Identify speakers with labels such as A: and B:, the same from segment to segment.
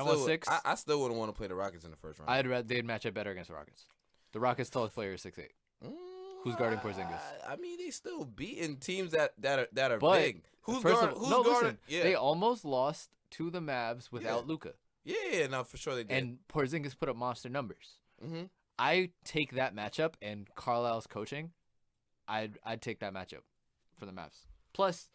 A: want 6.
B: I still wouldn't want to play the Rockets in the first round.
A: I'd rather they'd match up better against the Rockets. The Rockets' tallest player is 6'8". Who's guarding Porzingis?
B: I mean, they still beating teams that are
A: But
B: big. Who's
A: guarding?
B: guarding?
A: Listen,
B: Yeah.
A: they almost lost to the Mavs without Luka.
B: Yeah, no, for sure they did.
A: And Porzingis put up monster numbers.
B: Mm-hmm.
A: I take that matchup and Carlisle's coaching. I'd take that matchup for the Mavs. Plus,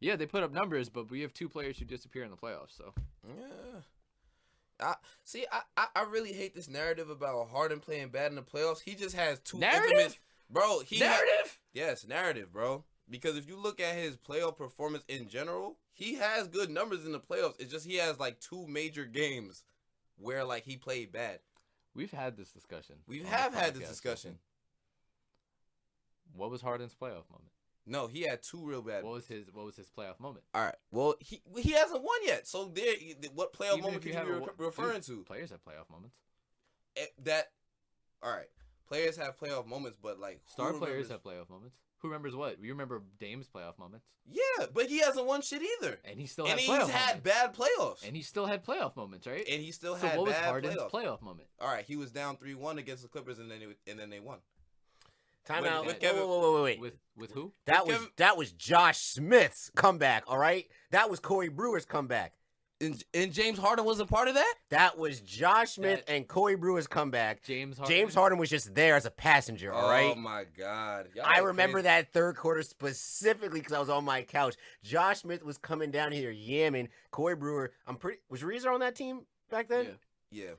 A: yeah, they put up numbers, but we have 2 players who disappear in the playoffs. So
B: yeah. I really hate this narrative about Harden playing bad in the playoffs. He just has 2
A: narrative,
B: infamous, bro.
A: Narrative.
B: Yes, narrative, bro. Because if you look at his playoff performance in general, he has good numbers in the playoffs. It's just he has like 2 major games where like he played bad.
A: We've had this discussion.
B: We have had this discussion.
A: What was Harden's playoff moment?
B: No, he had 2 real bad.
A: What was his playoff moment?
B: All right. Well, he hasn't won yet. So there, what playoff
A: Even
B: moment
A: if
B: could you
A: have
B: be referring to?
A: Players have playoff moments.
B: All right. Players have playoff moments, but like
A: Star players have playoff moments. Who remembers what? You remember Dame's playoff moments?
B: Yeah, but he hasn't won shit either.
A: And he still
B: and
A: had
B: he's
A: playoff
B: had
A: moments.
B: bad playoffs.
A: And he still had playoff moments, right?
B: And he still
A: so
B: had
A: what was
B: bad
A: Harden's
B: playoffs.
A: moment?
B: All right, he was down 3-1 against the Clippers, and then they won.
C: Timeout.
B: With Kevin,
C: Wait.
A: With who?
C: That was Josh Smith's comeback. All right, that was Corey Brewer's comeback.
B: And James Harden wasn't part of that?
C: That was Josh Smith and Corey Brewer's comeback.
A: James
C: Harden was just there as a passenger, all right?
B: Oh, my God.
C: I remember that third quarter specifically because I was on my couch. Josh Smith was coming down here yamming. Corey Brewer, was Reeser on that team back then?
B: Yeah.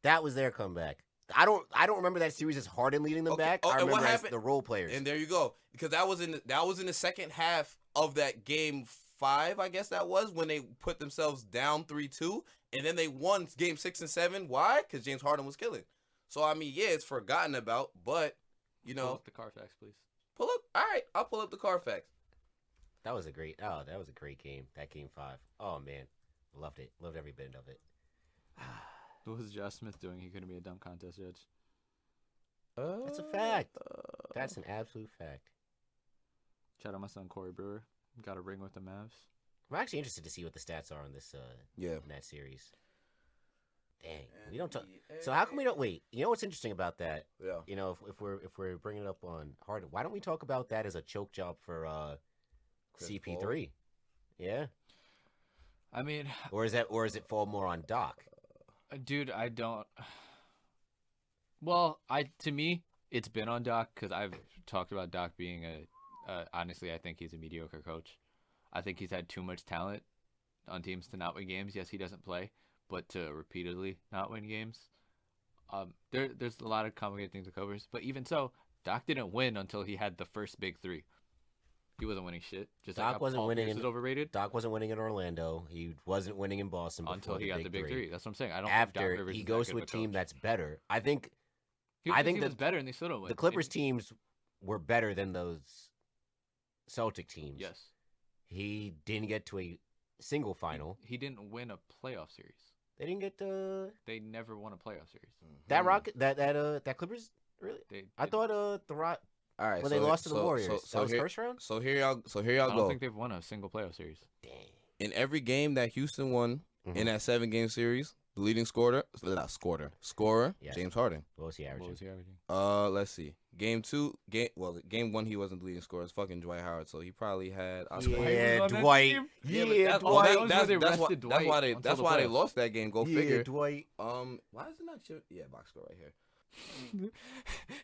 C: That was their comeback. I don't remember that series as Harden leading them back. I remember as the role players.
B: And there you go. Because that was in the second half of that game 5, I guess that was, when they put themselves down 3-2, and then they won game 6 and 7. Why? Because James Harden was killing. So I mean, yeah, it's forgotten about, but you know,
A: pull up the Carfax, please.
B: Pull up. All right, I'll pull up the Carfax.
C: That was a great game. That game 5. Oh man, loved it. Loved every bit of it.
A: What was Josh Smith doing? He couldn't be a dunk contest judge.
C: That's a fact. That's an absolute fact.
A: Shout out my son Corey Brewer. Got a ring with the Mavs.
C: I'm actually interested to see what the stats are on this in that series. Dang, we don't talk. So how come we don't wait? You know what's interesting about that?
B: Yeah.
C: You know, if we're bringing it up on Harden, why don't we talk about that as a choke job for CP3? Paul? Yeah.
A: I mean,
C: or is it fall more on Doc?
A: Dude, I don't. Well, to me, it's been on Doc because I've talked about Doc being honestly, I think he's a mediocre coach. I think he's had too much talent on teams to not win games. Yes, he doesn't play, but to repeatedly not win games. There's a lot of complicated things with covers, but even so, Doc didn't win until he had the first big 3. He wasn't winning shit. Just
C: Doc
A: like
C: wasn't
A: Paul
C: winning.
A: Pierce is overrated.
C: Doc wasn't winning in Orlando. He wasn't winning in Boston
A: until he got the big 3. That's what I'm saying. I don't.
C: After
A: think Doc Rivers
C: he
A: is
C: goes
A: that
C: to
A: good
C: a
A: of
C: team
A: coach.
C: that's better, I think
A: was better, and they still don't win.
C: The Clippers teams were better than those Celtic teams.
A: Yes.
C: He didn't get to a single final.
A: He didn't win a playoff series.
C: They didn't get to.
A: They never won a playoff series.
C: That that Clippers really. I thought the Rock.
B: All right.
C: When they lost to the Warriors, that was first round.
B: So here y'all go.
A: I don't think they've won a single playoff series.
C: Dang.
B: In every game that Houston won in that 7-game series, the leading scorer,
C: yes.
B: James Harden.
C: What was he averaging?
B: Let's see. Game 1 he wasn't the leading scorer. It's fucking Dwight Howard, so he probably had.
C: Dwight.
B: Yeah,
C: Dwight.
B: That's why they lost that game. Go figure.
C: Dwight.
B: Why is it not? Yeah, box score right here.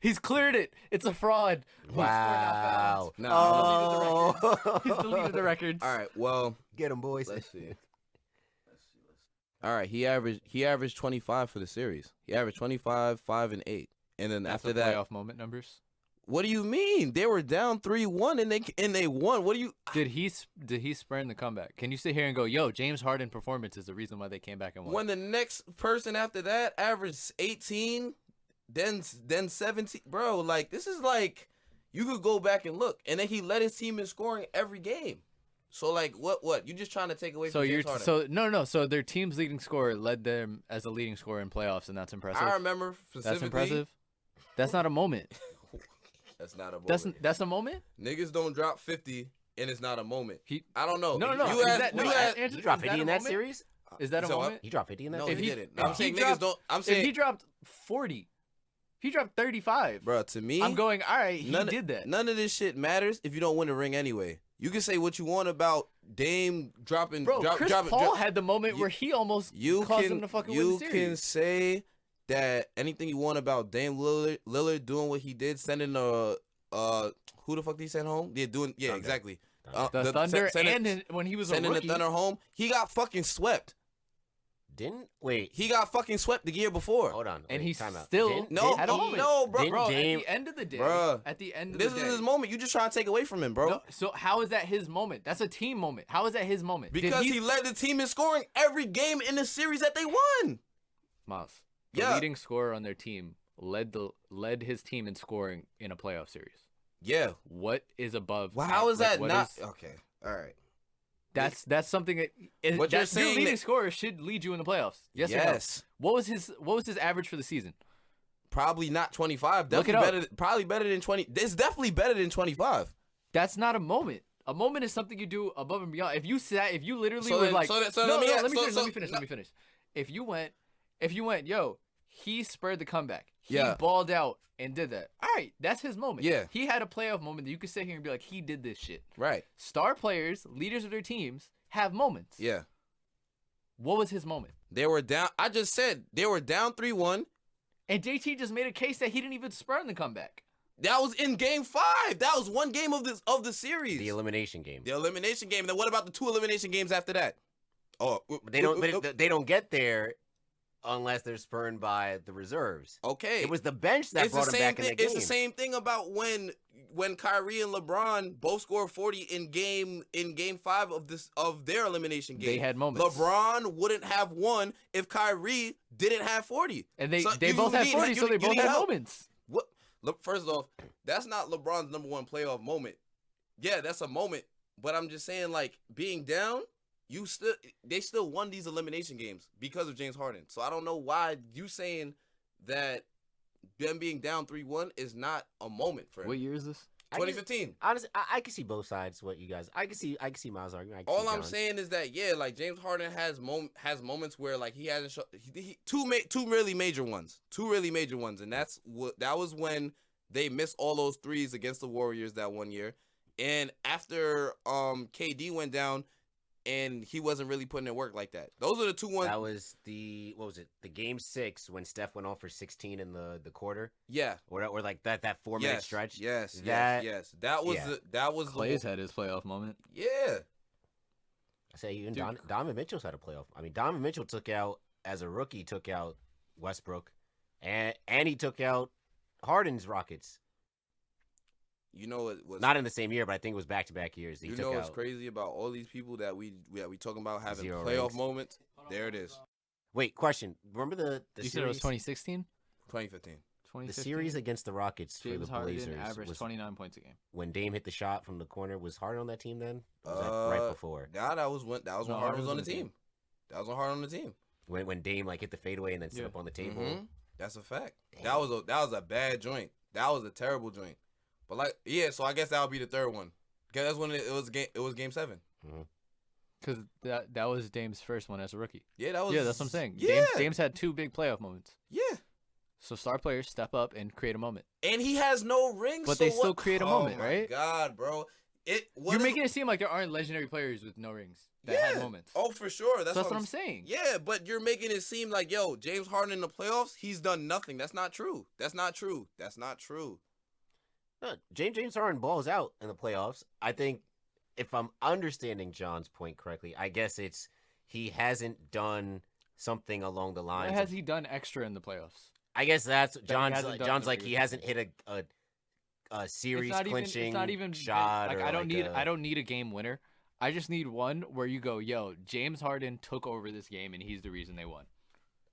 A: He's cleared it. It's a fraud.
C: Wow.
A: He's deleted the records.
B: All right. Well,
C: get him, boys.
B: Let's see. All right. He averaged 25 for the series. He averaged 25, 5, and 8. And then after that,
A: playoff moment numbers.
B: What do you mean? They were down 3-1 and they won. What do you?
A: Did he spurn the comeback? Can you sit here and go, yo, James Harden performance is the reason why they came back and won?
B: When the next person after that averaged 18, then 17, bro. Like this is like you could go back and look, and then he led his team in scoring every game. So like what? You just trying to take away from James Harden?
A: No. So their team's leading scorer led them as a leading scorer in playoffs, and that's impressive.
B: I remember specifically.
A: That's impressive. That's not a moment.
B: That's not a moment.
A: That's a moment.
B: Niggas don't drop 50, and it's not a moment. I don't know.
A: No.
B: You
C: dropped 50 in that series.
A: Is that a
B: So,
A: moment?
C: He dropped 50 in that.
B: No,
C: game?
B: he
A: If
B: didn't.
A: if
B: I'm saying
A: he
B: niggas
A: dropped-
B: don't. I'm
A: If
B: saying,
A: he dropped 40, he dropped 35.
B: bro, to me,
A: I'm going, all right, he
B: none,
A: did that.
B: None of this shit matters if you don't win a ring anyway. You can say what you want about Dame dropping.
A: Bro, Chris Paul had the moment
B: you-
A: where he almost
B: You
A: caused
B: can
A: him to fucking win the
B: you
A: series.
B: can say that anything you want about Dame Lillard doing what he did, sending who the fuck did he send home?
C: Thunder.
B: Exactly.
A: the Thunder
B: sending
A: when he was a
B: the
A: rookie.
B: Thunder home. He got fucking swept.
C: Wait.
B: He got fucking swept the year before.
C: Hold on.
A: And
C: wait,
A: he
C: time out.
A: still
C: Didn't-
B: No,
A: had a
C: didn't he-
A: moment.
B: no, bro.
C: Didn't
A: Bro,
C: Dame-
A: at the end of the day,
B: Bruh.
A: at the end of
B: This
A: the
B: is
A: day,
B: his moment. You just trying to take away from him, bro.
A: No, so how is that his moment? That's a team moment. How is that his moment? Did
B: Because he led the team in scoring every game in the series that they won.
A: Miles, the
B: Yeah.
A: leading scorer on their team, led his team in scoring in a playoff series.
B: Yeah.
A: What is above?
B: Well, how is
A: like,
B: that
A: what
B: not
A: is-
B: okay? All right.
A: That's something that
B: What you're
A: your
B: saying
A: leading
B: that-
A: scorer should lead you in the playoffs. Yes. Or no?
B: Yes.
A: What was his average for the season?
B: Probably not 25.
A: Look it
B: Definitely
A: up.
B: better. Probably better than 20. It's definitely better than 25.
A: That's not a moment. A moment is something you do above and beyond. If you literally
B: So
A: were
B: then-
A: like,
B: so then- so
A: no,
B: let me
A: no,
B: ask-
A: let me
B: so-
A: finish,
B: so-
A: let me finish. If you went, yo, he spurred the comeback. He
B: Yeah.
A: balled out and did that. All right, that's his moment.
B: Yeah.
A: He had a playoff moment that you could sit here and be like, he did this shit.
B: Right.
A: Star players, leaders of their teams, have moments.
B: Yeah.
A: What was his moment?
B: They were down. I just said they were down 3-1.
A: And JT just made a case that he didn't even spur in the comeback.
B: That was in game 5. That was one game of the series.
C: The elimination game.
B: The elimination game. Then what about the 2 elimination games after that? Oh,
C: But they don't get there unless they're spurned by the reserves.
B: okay.
C: It was the bench that
B: It's
C: brought
B: the
C: him
B: same
C: back in
B: thing.
C: the game.
B: It's the same thing about when Kyrie and LeBron both scored 40 in game 5 of their elimination game.
A: They had moments.
B: LeBron wouldn't have won if Kyrie didn't have 40.
A: And they
B: So
A: both
B: you
A: had
B: need-
A: 40,
B: you
A: so they
B: need- you
A: both
B: need
A: had
B: help.
A: moments.
B: What? Look, first off, that's not LeBron's number one playoff moment. Yeah, that's a moment, but I'm just saying, like, being down, they still won these elimination games because of James Harden. So I don't know why you saying that them being down 3-1 is not a moment for him.
A: What year is this?
B: 2015.
C: Honestly, I can see both sides. What you guys, I can see Miles' argument. I can
B: All
C: see
B: I'm
C: John's.
B: saying is that like James Harden has moments where like he hasn't two really major ones, and that was when they missed all those threes against the Warriors that one year, and after KD went down, and he wasn't really putting in work like that. Those are the 2 ones.
C: That was what was it? The game 6 when Steph went off for 16 in the quarter,
B: Yeah.
C: or like that 4-minute
B: Yes.
C: stretch.
B: Yes.
C: That-
B: Yes. That was
C: yeah.
B: that was
A: Clay's had his playoff moment.
B: Yeah.
C: I say even
A: Dude.
C: Donovan Mitchell's had a playoff. I mean, Donovan Mitchell as a rookie took out Westbrook, and he took out Harden's Rockets.
B: You know it was
C: Not in the same year, but I think it was back-to-back years. He
B: You
C: took
B: know what's
C: out.
B: crazy about all these people that we talking about having
C: 0
B: playoff
C: rings.
B: moments? There it is.
C: Wait, question. Remember the
A: You said it was
C: series?
A: 2016?
B: 2015.
C: The series against the Rockets for
A: James
C: the
A: Harden
C: Blazers
A: averaged
C: was
A: 29 points a game.
C: when Dame hit the shot from the corner. Was Harden on that team then? Or was that right before?
B: Nah, that was when
A: No,
B: Harden was on the team. That was when Harden on the team.
C: When Dame hit the fadeaway and then stood
A: Yeah.
C: up on the table.
B: Mhm. That's a fact.
C: Damn.
B: That was a bad joint. That was a terrible joint. But like, yeah, so I guess that would be the third one. Cause that's when it was game 7.
A: Because that was Dame's first one as a rookie.
B: Yeah, that was.
A: Yeah, that's what I'm saying.
B: Yeah,
A: Dame's had 2 big playoff moments.
B: yeah.
A: So star players step up and create a moment.
B: And he has no rings.
A: But
B: so
A: they still
B: what-
A: create a
B: Oh
A: moment,
B: my
A: right?
B: God, bro.
A: You're making it seem like there aren't legendary players with no rings that
B: yeah.
A: had moments.
B: Oh, for sure. That's
A: So that's what I'm saying.
B: Yeah, but you're making it seem like, yo, James Harden in the playoffs, he's done nothing. That's not true. That's not true. That's not true.
C: No, James Harden balls out in the playoffs. I think if I'm understanding John's point correctly, I guess it's he hasn't done something along the
A: What
C: lines.
A: has
C: Of,
A: he done extra in the playoffs?
C: I guess that's
A: he
C: John's.
A: hasn't done
C: John's
A: in the
C: like he
A: previous
C: hasn't hit a series clinching
A: It's not even
C: shot.
A: Like
C: or
A: I don't need.
C: a-
A: I don't need a game winner. I just need one where you go, yo, James Harden took over this game and he's the reason they won.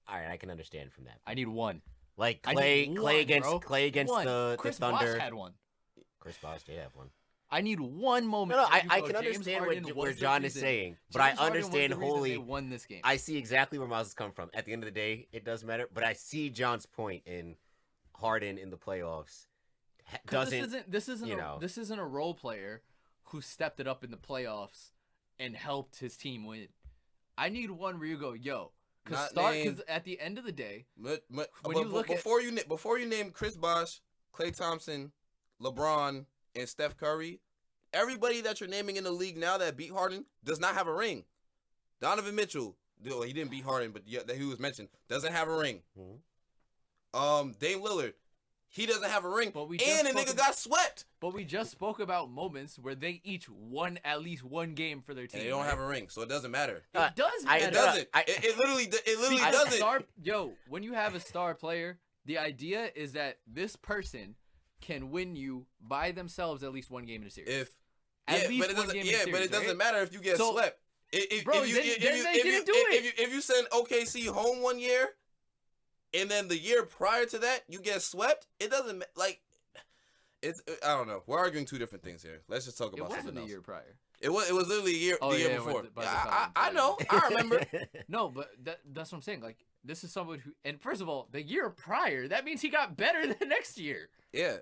C: All right, I can understand from that.
A: I need one.
C: Like
A: I
C: Clay
A: need
C: against
A: one, bro. One.
C: the
A: Chris
C: Thunder.
A: Bosh had one.
C: Chris Bosh did have one.
A: I need one moment.
C: No,
A: where you
C: I
A: go,
C: can
A: James
C: understand
A: Harden
C: where
A: was the
C: John is
A: reason.
C: saying, but
A: James
C: I
A: Harden was
C: understand
A: the reason
C: wholly.
A: they won this game.
C: I see exactly where Miles is coming from. At the end of the day, it does matter. But I see John's point in Harden in the playoffs.
A: 'Cause
C: Doesn't
A: this isn't
C: you
A: a,
C: know.
A: this isn't a role player who stepped it up in the playoffs and helped his team win. I need one where you go, yo.
B: Not
A: Because at the end of the day, when you look
B: before you name Chris Bosh, Klay Thompson, LeBron, and Steph Curry, everybody that you're naming in the league now that beat Harden does not have a ring. Donovan Mitchell, he didn't beat Harden, but yeah, that he was mentioned, doesn't have a ring.
C: Mm-hmm.
B: Dame Lillard, he doesn't have a ring,
A: but
B: and a nigga got swept.
A: But we just spoke about moments where they each won at least one game for their team.
B: And they don't have a ring, so it doesn't matter.
A: It does matter.
B: It doesn't. It literally doesn't.
A: When you have a star player, the idea is that this person can win you by themselves at least one game in a series.
B: But it doesn't matter if you get swept. If you send OKC home one year, and then the year prior to that you get swept, it doesn't like. It's I don't know. We're arguing two different things here. Let's just talk about something else.
A: The year prior.
B: It was literally the year before. I know. I remember.
A: No, but that's what I'm saying. Like, this is someone who, and first of all, the year prior, that means he got better the next year.
B: Yeah,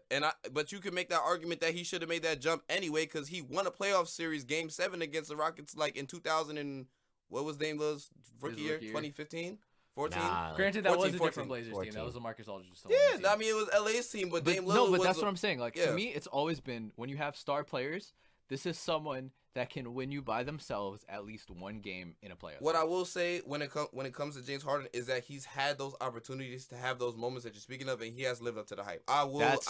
B: but you can make that argument that he should have made that jump anyway because he won a playoff series, Game 7 against the Rockets, like in 2000 and what was Dame Lillard's rookie year? 2015, 14.
A: Nah. Granted, that was a different Blazers 14. Team. That was a Marcus Aldridge.
B: Yeah, I mean it was LA's team, but Dame Lillard.
A: No, but that's what I'm saying. Like to me, it's always been when you have star players. This is someone that can win you by themselves at least one game in a playoff.
B: What I will say when it comes to James Harden is that he's had those opportunities to have those moments that you're speaking of, and he has lived up to the hype.
A: That's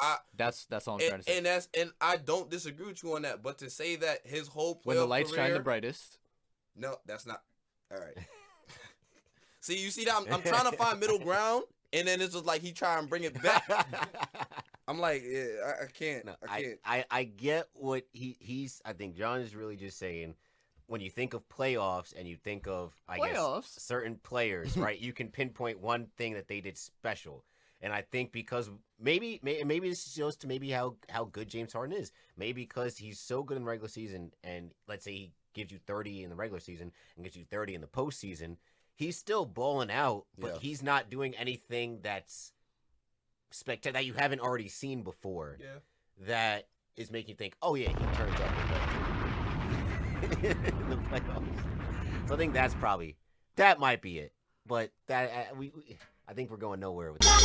A: all I'm trying to say.
B: And I don't disagree with you on that. But to say that his whole playoff
A: when the lights
B: career,
A: shine the brightest.
B: No, that's not. All right. See, you see that I'm trying to find middle ground, and then it's just like he try and bring it back. I'm like, yeah, I can't.
C: No,
B: I can't.
C: I get what he's. I think John is really just saying, when you think of playoffs and you think of, I guess, certain players, right? You can pinpoint one thing that they did special, and I think because maybe this shows to maybe how good James Harden is. Maybe because he's so good in the regular season, and let's say he gives you 30 in the regular season and gives you 30 in the postseason, he's still balling out, but he's not doing anything that's spectacular that you haven't already seen before.
B: Yeah,
C: that is making you think, oh yeah, he turns up in the playoffs. So I think that might be it. But that I think we're going nowhere with that.